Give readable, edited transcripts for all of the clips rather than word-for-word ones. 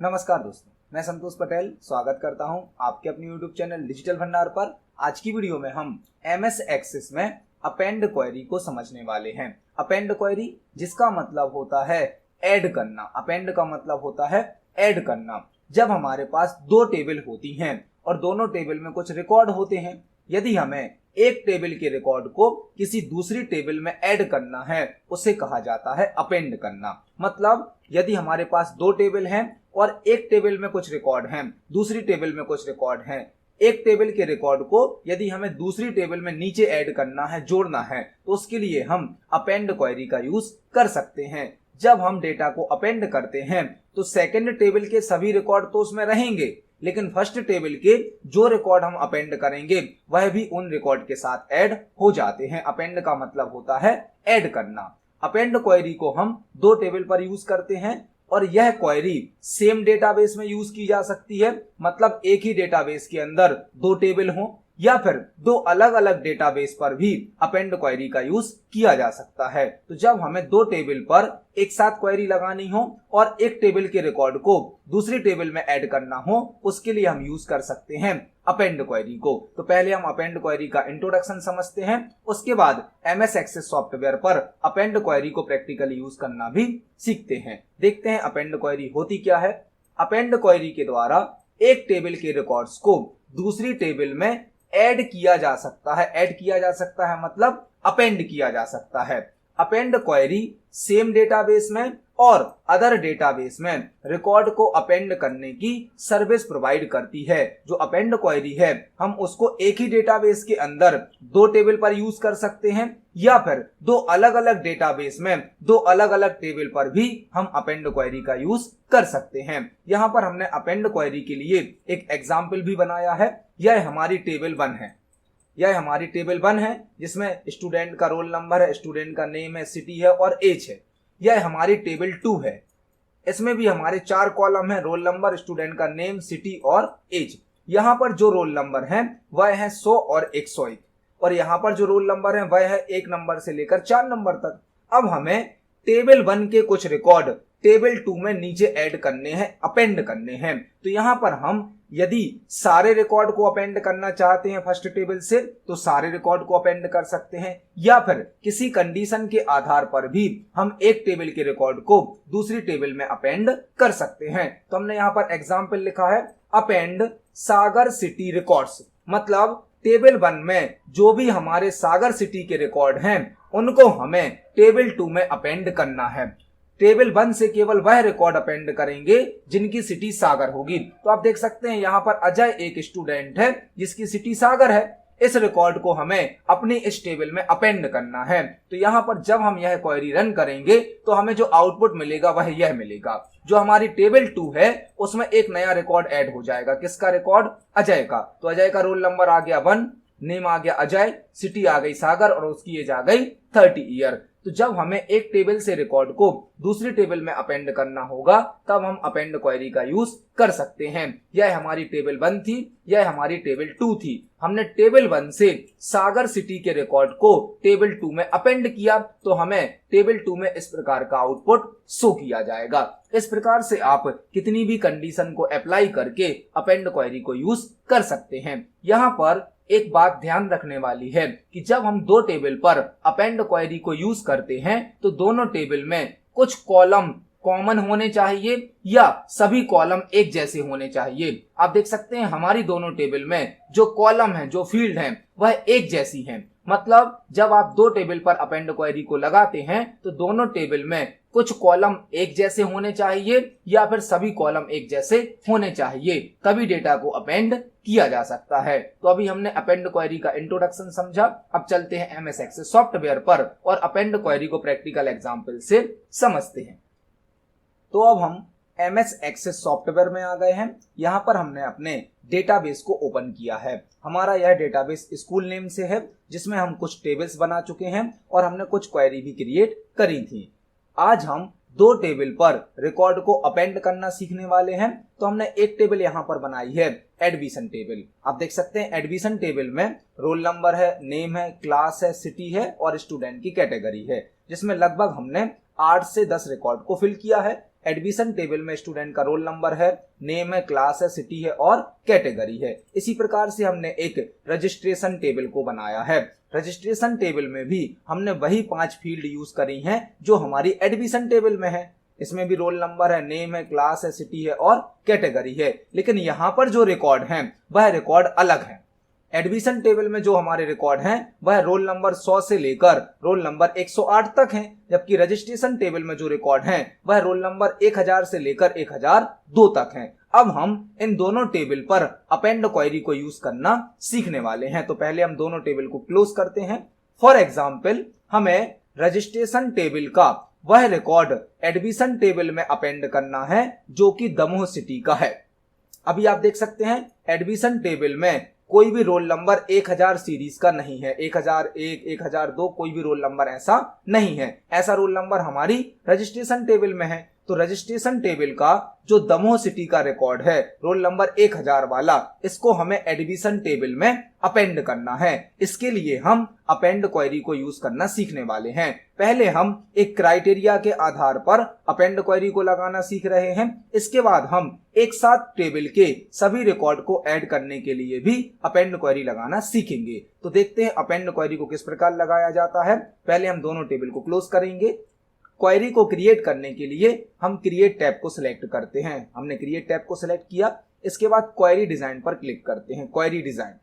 नमस्कार दोस्तों, मैं संतोष पटेल स्वागत करता हूं आपके अपने YouTube चैनल डिजिटल भंडार पर। आज की वीडियो में हम MS एक्सेस में अपेंड क्वेरी को समझने वाले हैं। अपेंड क्वेरी जिसका मतलब होता है ऐड करना। अपेंड का मतलब होता है ऐड करना। जब हमारे पास दो टेबल होती हैं और दोनों टेबल में कुछ रिकॉर्ड होते हैं, यदि हमें एक टेबल के रिकॉर्ड को किसी दूसरी टेबल में ऐड करना है, उसे कहा जाता है अपेंड करना। मतलब यदि हमारे पास दो टेबल हैं और एक टेबल में कुछ रिकॉर्ड हैं, दूसरी टेबल में कुछ रिकॉर्ड हैं, एक टेबल के रिकॉर्ड को यदि हमें दूसरी टेबल में नीचे ऐड करना है, जोड़ना है, तो उसके लिए हम अपेंड क्वेरी का यूज कर सकते हैं। जब हम डेटा को अपेंड करते हैं तो सेकंड टेबल के सभी रिकॉर्ड तो उसमें रहेंगे, लेकिन फर्स्ट टेबल के जो रिकॉर्ड हम अपेंड करेंगे वह भी उन रिकॉर्ड के साथ ऐड हो जाते हैं। अपेंड का मतलब होता है ऐड करना। अपेंड क्वेरी को हम दो टेबल पर यूज करते हैं और यह क्वेरी सेम डेटाबेस में यूज की जा सकती है। मतलब एक ही डेटाबेस के अंदर दो टेबल हों या फिर दो अलग अलग डेटाबेस पर भी अपेंड क्वेरी का यूज किया जा सकता है। तो जब हमें दो टेबल पर एक साथ क्वेरी लगानी हो और एक टेबल के रिकॉर्ड को दूसरी टेबल में ऐड करना हो, उसके लिए हम यूज कर सकते हैं अपेंड क्वेरी को। तो पहले हम अपेंड क्वेरी का इंट्रोडक्शन समझते हैं, उसके बाद MS एक्सेस सॉफ्टवेयर पर अपेंड क्वेरी को प्रैक्टिकली यूज करना भी सीखते हैं। देखते हैं अपेंड क्वेरी होती क्या है। अपेंड क्वेरी के द्वारा एक टेबल के रिकॉर्ड्स को दूसरी टेबल में ऐड किया जा सकता है। ऐड किया जा सकता है मतलब अपेंड किया जा सकता है। अपेंड क्वेरी सेम डेटाबेस में और अदर डेटाबेस में रिकॉर्ड को अपेंड करने की सर्विस प्रोवाइड करती है। जो अपेंड क्वेरी है हम उसको एक ही डेटाबेस के अंदर दो टेबल पर यूज कर सकते हैं या फिर दो अलग अलग डेटाबेस में दो अलग अलग टेबल पर भी हम अपेंड क्वेरी का यूज कर सकते हैं। यहाँ पर हमने अपेंड क्वेरी के लिए एक एग्जाम्पल भी बनाया है। यह हमारी टेबल 1 है। यह हमारी टेबल 1 है जिसमें स्टूडेंट का रोल नंबर है, स्टूडेंट का नेम है, सिटी है और एज है। यह हमारी टेबल 2 है। इसमें भी हमारे 4 कॉलम है, रोल नंबर, स्टूडेंट का नेम, सिटी और एज। यहाँ पर जो रोल नंबर है वह है 100 और 101 और यहाँ पर जो रोल नंबर है वह है 1 नंबर से लेकर 4 नंबर तक। अब हमें टेबल 1 के कुछ रिकॉर्ड टेबल 2 में नीचे ऐड करने हैं, अपेंड करने हैं। तो यहाँ पर हम यदि सारे रिकॉर्ड को अपेंड करना चाहते हैं फर्स्ट टेबल से, तो सारे रिकॉर्ड को अपेंड कर सकते हैं या फिर किसी कंडीशन के आधार पर भी हम एक टेबल के रिकॉर्ड को दूसरी टेबल में अपेंड कर सकते हैं। तो हमने यहाँ पर एग्जाम्पल लिखा है अपेंड सागर सिटी रिकॉर्ड्स। मतलब टेबल 1 में जो भी हमारे सागर सिटी के रिकॉर्ड हैं उनको हमें टेबल 2 में अपेंड करना है। टेबल 1 से केवल वह रिकॉर्ड अपेंड करेंगे जिनकी सिटी सागर होगी। तो आप देख सकते हैं यहाँ पर अजय एक स्टूडेंट है जिसकी सिटी सागर है। इस रिकॉर्ड को हमें अपनी इस टेबल में अपेंड करना है। तो यहाँ पर जब हम यह क्वेरी रन करेंगे तो हमें जो आउटपुट मिलेगा वह यह मिलेगा। जो हमारी टेबल 2 है उसमें एक नया रिकॉर्ड ऐड हो जाएगा। किसका रिकॉर्ड? अजय का। तो अजय का रोल नंबर आ गया 1, नेम आ गया अजय, सिटी आ गई सागर और उसकी एज आ गई 30 ईयर। तो जब हमें एक टेबल से रिकॉर्ड को दूसरी टेबल में अपेंड करना होगा तब हम अपेंड क्वेरी का यूज कर सकते हैं। यह हमारी टेबल 1 थी, यह हमारी टेबल 2 थी। हमने टेबल 1 से सागर सिटी के रिकॉर्ड को टेबल 2 में अपेंड किया तो हमें टेबल 2 में इस प्रकार का आउटपुट शो किया जाएगा। इस प्रकार से आप कितनी भी कंडीशन को अप्लाई करके अपेंड क्वेरी को यूज कर सकते हैं। यहाँ पर एक बात ध्यान रखने वाली है कि जब हम दो टेबल पर अपेंड क्वेरी को यूज करते हैं तो दोनों टेबल में कुछ कॉलम कॉमन होने चाहिए या सभी कॉलम एक जैसे होने चाहिए। आप देख सकते हैं हमारी दोनों टेबल में जो कॉलम है, जो फील्ड है, वह एक जैसी है। मतलब जब आप दो टेबल पर अपेंड क्वेरी को लगाते हैं तो दोनों टेबल में कुछ कॉलम एक जैसे होने चाहिए या फिर सभी कॉलम एक जैसे होने चाहिए, तभी डेटा को अपेंड किया जा सकता है। तो अभी हमने अपेंड क्वेरी का इंट्रोडक्शन समझा। अब चलते हैं MS एक्सेस सॉफ्टवेयर पर और अपेंड क्वेरी को प्रैक्टिकल एग्जांपल से समझते हैं। तो अब हम MS एक्सेस सॉफ्टवेयर में आ गए हैं। यहाँ पर हमने अपने डेटाबेस को ओपन किया है। हमारा यह डेटाबेस स्कूल नेम से है जिसमें हम कुछ टेबल्स बना चुके हैं और हमने कुछ क्वेरी भी क्रिएट करी थी। आज हम दो टेबल पर रिकॉर्ड को अपेंड करना सीखने वाले हैं। तो हमने एक टेबल यहाँ पर बनाई है एडमिशन टेबल। आप देख सकते हैं एडमिशन टेबल में रोल नंबर है, नेम है, क्लास है, सिटी है और स्टूडेंट की कैटेगरी है, जिसमें लगभग हमने 8 से 10 रिकॉर्ड को फिल किया है। एडमिशन टेबल में स्टूडेंट का रोल नंबर है, नेम है, क्लास है, सिटी है और कैटेगरी है। इसी प्रकार से हमने एक रजिस्ट्रेशन टेबल को बनाया है। रजिस्ट्रेशन टेबल में भी हमने वही 5 फील्ड यूज करी हैं जो हमारी एडमिशन टेबल में है। इसमें भी रोल नंबर है, नेम है, क्लास है, सिटी है और कैटेगरी है। लेकिन यहाँ पर जो रिकॉर्ड है वह रिकॉर्ड अलग है। एडमिशन टेबल में जो हमारे रिकॉर्ड हैं वह रोल नंबर 100 से लेकर रोल नंबर 108 तक हैं, जबकि रजिस्ट्रेशन टेबल में जो रिकॉर्ड हैं वह रोल नंबर 1000 से लेकर 1002 तक हैं। अब हम इन दोनों टेबल पर अपेंड क्वेरी को यूज करना सीखने वाले हैं। तो पहले हम दोनों टेबल को क्लोज करते हैं। फॉर एग्जाम्पल, हमें रजिस्ट्रेशन टेबल का वह रिकॉर्ड एडमिशन टेबल में अपेंड करना है जो कि दमोह सिटी का है। अभी आप देख सकते हैं एडमिशन टेबल में कोई भी रोल नंबर 1000 सीरीज का नहीं है। 1001, 1002 कोई भी रोल नंबर ऐसा नहीं है। ऐसा रोल नंबर हमारी रजिस्ट्रेशन टेबल में है। तो रजिस्ट्रेशन टेबल का जो दमोह सिटी का रिकॉर्ड है रोल नंबर 1000 वाला, इसको हमें एडमिशन टेबल में अपेंड करना है। इसके लिए हम अपेंड क्वेरी को यूज करना सीखने वाले हैं। पहले हम एक क्राइटेरिया के आधार पर अपेंड क्वेरी को लगाना सीख रहे हैं। इसके बाद हम एक साथ टेबल के सभी रिकॉर्ड को ऐड करने के लिए भी अपेंड क्वेरी लगाना सीखेंगे। तो देखते हैं अपेंड क्वेरी को किस प्रकार लगाया जाता है। पहले हम दोनों टेबल को क्लोज करेंगे। क्वेरी को क्रिएट करने के लिए हम क्रिएट टैब को सिलेक्ट करते हैं। हमने क्रिएट टैब को सिलेक्ट किया। इसके बाद क्वेरी डिजाइन पर क्लिक करते हैं। क्वेरी डिजाइन,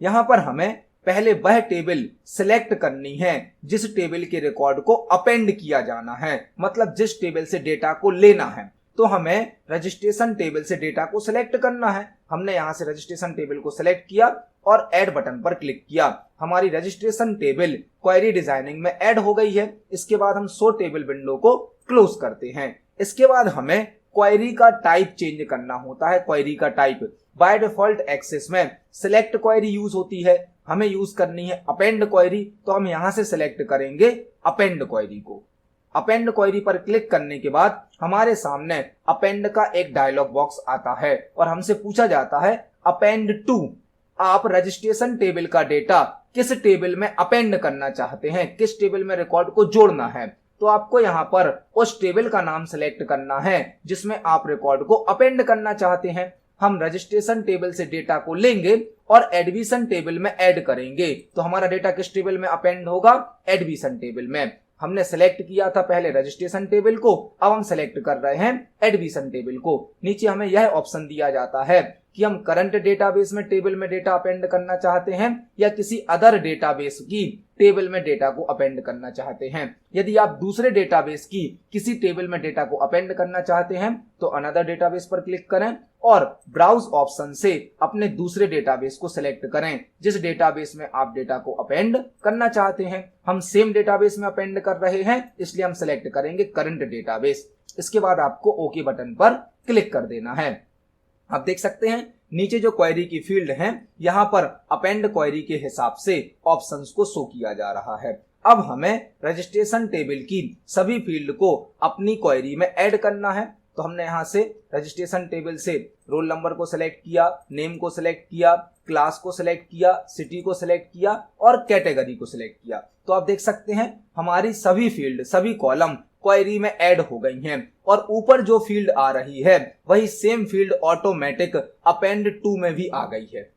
यहां पर हमें पहले वह टेबल सिलेक्ट करनी है जिस टेबल के रिकॉर्ड को अपेंड किया जाना है, मतलब जिस टेबल से डेटा को लेना है। तो हमें रजिस्ट्रेशन टेबल से डेटा को सिलेक्ट करना है। हमने यहां से रजिस्ट्रेशन टेबल को सिलेक्ट किया और ऐड बटन पर क्लिक किया। हमारी रजिस्ट्रेशन टेबल क्वेरी डिजाइनिंग में ऐड हो गई है। इसके बाद हम शो टेबल विंडो को क्लोज करते हैं। इसके बाद हमें क्वेरी का टाइप चेंज करना होता है। क्वेरी का टाइप बाय डिफॉल्ट एक्सेस में सिलेक्ट क्वेरी यूज होती है। हमें यूज करनी है अपेंड क्वेरी, तो हम यहां से सिलेक्ट करेंगे अपेंड क्वेरी को। अपेंड क्वेरी पर क्लिक करने के बाद हमारे सामने अपेंड का एक डायलॉग बॉक्स आता है और हमसे पूछा जाता है अपेंड टू, आप रजिस्ट्रेशन टेबल का डेटा किस टेबल में अपेंड करना चाहते हैं, किस टेबल में रिकॉर्ड को जोड़ना है। तो आपको यहाँ पर उस टेबल का नाम सेलेक्ट करना है जिसमें आप रिकॉर्ड को अपेंड करना चाहते हैं। हम रजिस्ट्रेशन टेबल से डेटा को लेंगे और एडमिशन टेबल में ऐड करेंगे। तो हमारा डेटा किस टेबल में अपेंड होगा, एडमिशन टेबल में। हमने सेलेक्ट किया था पहले रजिस्ट्रेशन टेबल को, अब हम सेलेक्ट कर रहे हैं एडमिशन टेबल को। नीचे हमें यह ऑप्शन दिया जाता है कि हम करंट डेटाबेस में टेबल में डेटा अपेंड करना चाहते हैं या किसी अदर डेटाबेस की टेबल में डेटा को अपेंड करना चाहते हैं। यदि आप दूसरे डेटाबेस की किसी टेबल में डेटा को अपेंड करना चाहते हैं तो अनदर डेटाबेस पर क्लिक करें और ब्राउज ऑप्शन से अपने दूसरे डेटाबेस को सिलेक्ट करें जिस डेटाबेस में आप डेटा को अपेंड करना चाहते हैं। हम सेम डेटाबेस में अपेंड कर रहे हैं इसलिए हम सिलेक्ट करेंगे करंट डेटाबेस। इसके बाद आपको ओके बटन पर क्लिक कर देना है। आप देख सकते हैं नीचे जो क्वेरी की फील्ड हैं यहां पर अपेंड क्वेरी के हिसाब से ऑप्शंस को शो किया जा रहा है। अब हमें रजिस्ट्रेशन टेबल की सभी फील्ड को अपनी क्वेरी में ऐड करना है। तो हमने यहां से रजिस्ट्रेशन टेबल से रोल नंबर को सिलेक्ट किया, नेम को सिलेक्ट किया, क्लास को सिलेक्ट किया, सिटी को सिलेक्ट किया और कैटेगरी को सिलेक्ट किया। तो आप देख सकते हैं हमारी सभी फील्ड, सभी कॉलम क्वेरी में ऐड हो गई हैं और ऊपर जो फील्ड आ रही है वही same field automatic append to में भी आ गई है।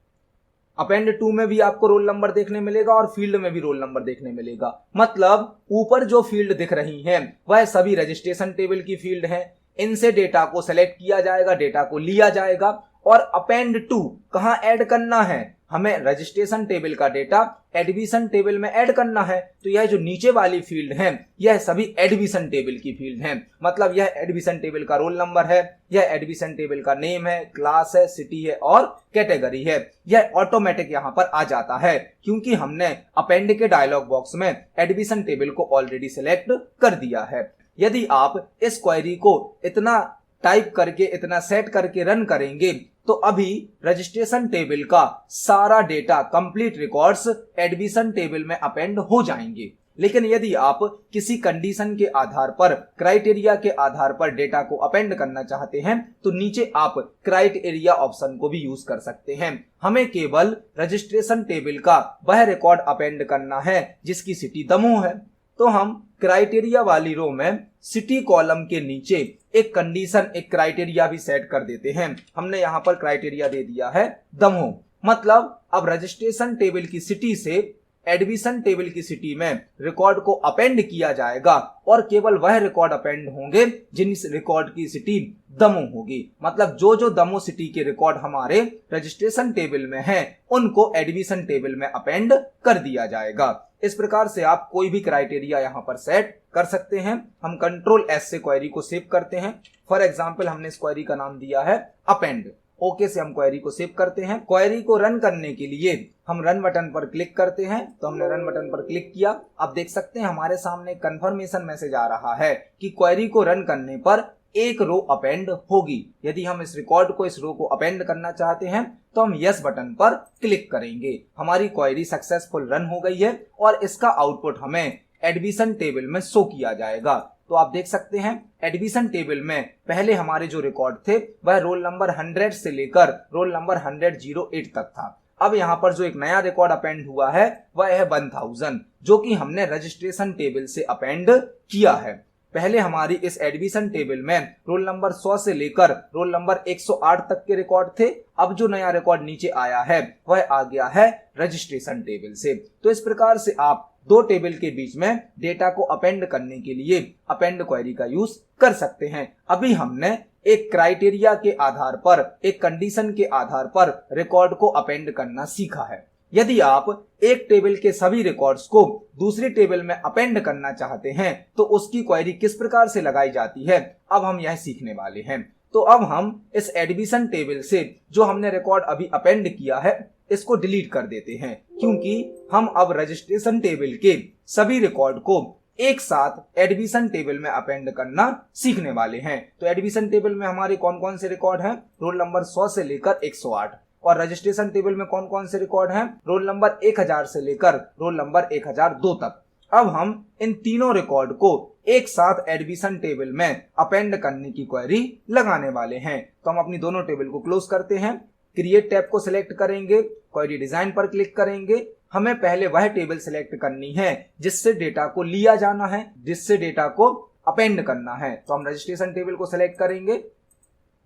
अपेंड टू में भी आपको रोल नंबर देखने मिलेगा और फील्ड में भी रोल नंबर देखने मिलेगा। मतलब ऊपर जो फील्ड दिख रही हैं वह सभी रजिस्ट्रेशन टेबल की फील्ड हैं। इनसे डेटा को सेलेक्ट किया जाएगा, डेटा को लिया जाएगा और अपेंड टू कहां ऐड करना है, हमें रजिस्ट्रेशन टेबल का डेटा एडमिशन टेबल में ऐड करना है। तो यह जो नीचे वाली फील्ड है यह सभी एडमिशन टेबल की फील्ड हैं। मतलब यह एडमिशन टेबल का रोल नंबर है, यह एडमिशन टेबल का नेम है, क्लास है, सिटी है और कैटेगरी है। यह ऑटोमेटिक यहां पर आ जाता है क्योंकि हमने अपेंड के डायलॉग बॉक्स में एडमिशन टेबल को ऑलरेडी सिलेक्ट कर दिया है। यदि आप इस क्वेरी को इतना टाइप करके, इतना सेट करके रन करेंगे तो अभी रजिस्ट्रेशन टेबल का सारा data, complete records admission table में अपेंड हो जाएंगे। लेकिन यदि आप किसी कंडीशन के आधार पर, क्राइटेरिया के आधार पर डेटा को अपेंड करना चाहते हैं तो नीचे आप क्राइटेरिया ऑप्शन को भी यूज कर सकते हैं। हमें केवल रजिस्ट्रेशन टेबल का वह रिकॉर्ड अपेंड करना है जिसकी सिटी दमोह है। तो हम क्राइटेरिया वाली रो में सिटी कॉलम के नीचे एक कंडीशन, एक क्राइटेरिया भी सेट कर देते हैं। हमने यहाँ पर क्राइटेरिया दे दिया है दमोह, मतलब अब रजिस्ट्रेशन टेबल की सिटी से एडमिशन टेबल की सिटी में रिकॉर्ड को अपेंड किया जाएगा और केवल वह रिकॉर्ड अपेंड होंगे जिन रिकॉर्ड की सिटी दमोह होगी। मतलब जो जो दमोह सिटी के रिकॉर्ड हमारे रजिस्ट्रेशन टेबल में हैं उनको एडमिशन टेबल में अपेंड कर दिया जाएगा। इस प्रकार से आप कोई भी क्राइटेरिया यहाँ पर सेट कर सकते हैं। हम कंट्रोल एस से क्वेरी को सेव करते हैं। फॉर एग्जाम्पल हमने इस क्वेरी का नाम दिया है अपेंड। ओके से हम क्वेरी को सेव करते हैं। क्वेरी को रन करने के लिए हम रन बटन पर क्लिक करते हैं। तो हमने रन बटन पर क्लिक किया। अब देख सकते हैं हमारे सामने कंफर्मेशन मैसेज आ रहा है कि क्वेरी को रन करने पर एक रो अपेंड होगी। यदि हम इस रिकॉर्ड को, इस रो को अपेंड करना चाहते हैं तो हम यस बटन पर क्लिक करेंगे। हमारी क्वेरी सक्सेसफुल रन हो गई है और इसका आउटपुट हमें एडमिशन टेबल में शो किया जाएगा। तो आप देख सकते हैं एडमिशन टेबल में पहले हमारे जो रिकॉर्ड थे वह रोल नंबर 100 से लेकर रोल नंबर 108 तक था। अब यहाँ पर जो एक नया रिकॉर्ड अपेंड हुआ है वह है 1000, जो कि हमने रजिस्ट्रेशन टेबल से अपेंड किया है। पहले हमारी इस एडमिशन टेबल में रोल नंबर 100 से लेकर रोल नंबर 108 तक के रिकॉर्ड थे। अब जो नया रिकॉर्ड नीचे आया है वह आ गया है रजिस्ट्रेशन टेबल से। तो इस प्रकार से आप दो टेबल के बीच में डेटा को अपेंड करने के लिए अपेंड क्वेरी का यूज कर सकते हैं। अभी हमने एक क्राइटेरिया के आधार पर, एक कंडीशन के आधार पर रिकॉर्ड को अपेंड करना सीखा है। यदि आप एक टेबल के सभी रिकॉर्ड्स को दूसरी टेबल में अपेंड करना चाहते हैं तो उसकी क्वेरी किस प्रकार से लगाई जाती है, अब हम यह सीखने वाले हैं। तो अब हम इस एडमिशन टेबल से जो हमने रिकॉर्ड अभी अपेंड किया है इसको डिलीट कर देते हैं, क्योंकि हम अब रजिस्ट्रेशन टेबल के सभी रिकॉर्ड को एक साथ एडमिशन टेबल में अपेंड करना सीखने वाले हैं। तो एडमिशन टेबल में हमारे कौन कौन से रिकॉर्ड हैं? रोल नंबर 100 से लेकर 108। और रजिस्ट्रेशन टेबल में कौन कौन से रिकॉर्ड हैं? रोल नंबर 1000 से लेकर रोल नंबर 1002 तक। अब हम इन तीनों रिकॉर्ड को एक साथ एडमिशन टेबल में अपेंड करने की क्वेरी लगाने वाले हैं। तो हम अपनी दोनों टेबल को क्लोज करते हैं, क्रिएट टैब को सिलेक्ट करेंगे, क्वेरी डिजाइन पर क्लिक करेंगे। हमें पहले वह टेबल सिलेक्ट करनी है जिससे डेटा को लिया जाना है, जिससे डेटा को अपेंड करना है। तो हम रजिस्ट्रेशन टेबल को सिलेक्ट करेंगे।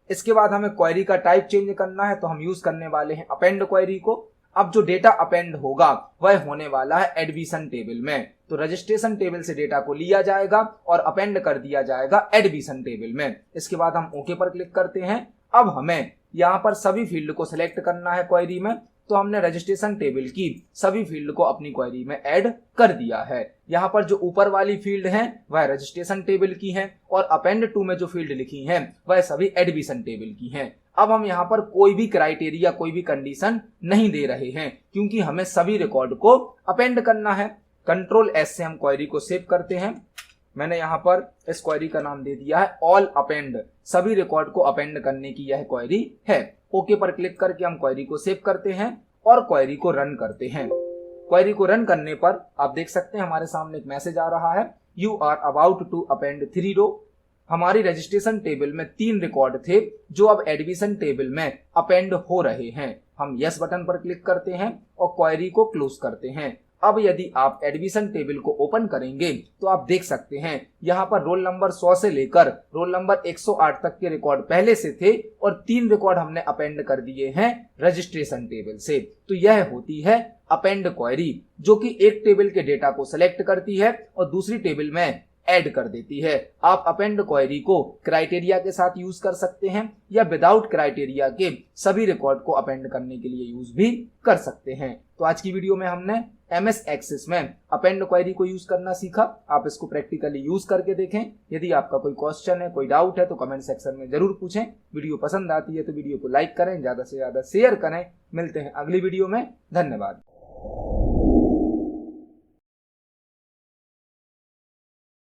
इसके बाद हमें क्वेरी का टाइप चेंज करना है, तो हम यूज करने वाले हैं अपेंड क्वेरी को। अब जो डेटा अपेंड होगा वह होने वाला है एडमिशन टेबल में। तो रजिस्ट्रेशन टेबल से डेटा को लिया जाएगा और अपेंड कर दिया जाएगा एडमिशन टेबल में। इसके बाद हम ओके पर क्लिक करते हैं। अब हमें यहाँ पर सभी फील्ड को सिलेक्ट करना है क्वेरी में। तो हमने रजिस्ट्रेशन टेबल की सभी फील्ड को अपनी क्वेरी में ऐड कर दिया है। यहाँ पर जो ऊपर वाली फील्ड है वह रजिस्ट्रेशन टेबल की है और अपेंड टू में जो फील्ड लिखी है वह सभी एडमिशन टेबल की हैं। अब हम यहाँ पर कोई भी क्राइटेरिया, कोई भी कंडीशन नहीं दे रहे हैं, क्योंकि हमें सभी रिकॉर्ड को अपेंड करना है। कंट्रोल एस से हम क्वेरी को सेव करते हैं। मैंने यहाँ पर इस क्वेरी का नाम दे दिया है ऑल अपेंड। सभी रिकॉर्ड को अपेंड करने की यह क्वेरी है। ओके पर क्लिक करके हम क्वेरी को सेव करते हैं और क्वेरी को रन करते हैं। क्वेरी को रन करने पर आप देख सकते हैं हमारे सामने एक मैसेज आ रहा है, you are about to append 3 row. हमारी रजिस्ट्रेशन टेबल में 3 रिकॉर्ड थे जो अब एडमिशन टेबल में अपेंड हो रहे हैं। हम यस बटन पर क्लिक करते हैं और क्वेरी को क्लोज करते हैं। अब यदि आप एडमिशन टेबल को ओपन करेंगे तो आप देख सकते हैं यहाँ पर रोल नंबर 100 से लेकर रोल नंबर 108 तक के रिकॉर्ड पहले से थे और 3 रिकॉर्ड हमने अपेंड कर दिए हैं रजिस्ट्रेशन टेबल से। तो यह होती है अपेंड क्वेरी, जो कि एक टेबल के डेटा को सिलेक्ट करती है और दूसरी टेबल में ऐड कर देती है। आप अपेंड क्वेरी को क्राइटेरिया के साथ यूज कर सकते हैं या विदाउट क्राइटेरिया के सभी रिकॉर्ड को अपेंड करने के लिए यूज भी कर सकते हैं। तो आज की वीडियो में हमने MS एक्सेस में अपेंड क्वेरी को यूज करना सीखा। आप इसको प्रैक्टिकली यूज करके देखें। यदि आपका कोई क्वेश्चन है, कोई डाउट है तो कमेंट सेक्शन में जरूर पूछें। वीडियो पसंद आती है तो वीडियो को लाइक करें, ज्यादा से ज्यादा शेयर करें। मिलते हैं अगली वीडियो में। धन्यवाद।